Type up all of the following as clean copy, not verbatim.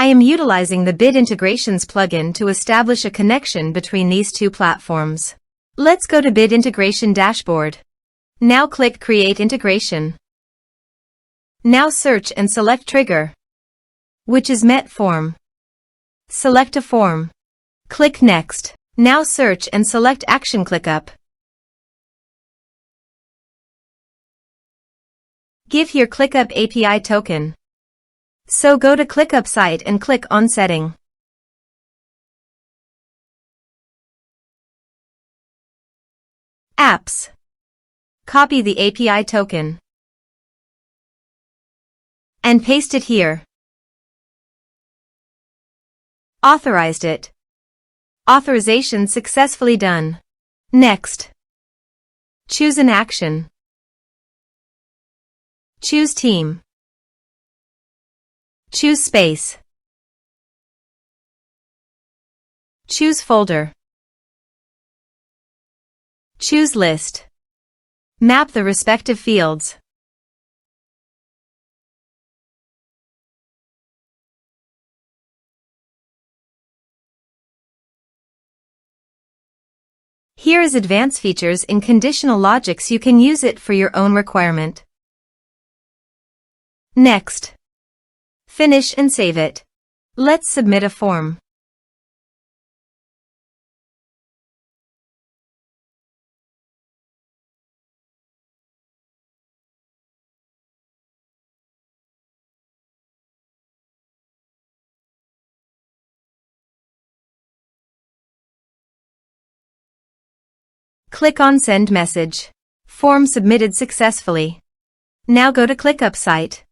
I am utilizing the Bit Integrations plugin to establish a connection between these two platforms. Let's go to Bit Integration Dashboard. Now click Create Integration. Now search and select Trigger, which is MetForm. Select a form. Click Next. Now search and select Action ClickUp. Give here ClickUp API token. So go to ClickUp site and click on Setting. Apps. Copy the API token and paste it here. Authorized it. Authorization successfully done. Next. Choose an action. Choose team. Choose space. Choose folder. Choose list. Map the respective fields. Here is advanced features in conditional logics. You can use it for your own requirement. Next. Finish and save it. Let's submit a form. Click on Send Message. Form submitted successfully. Now go to ClickUp site.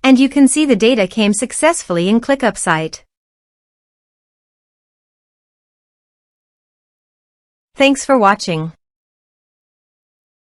And you can see the data came successfully in ClickUp site. Thanks for watching.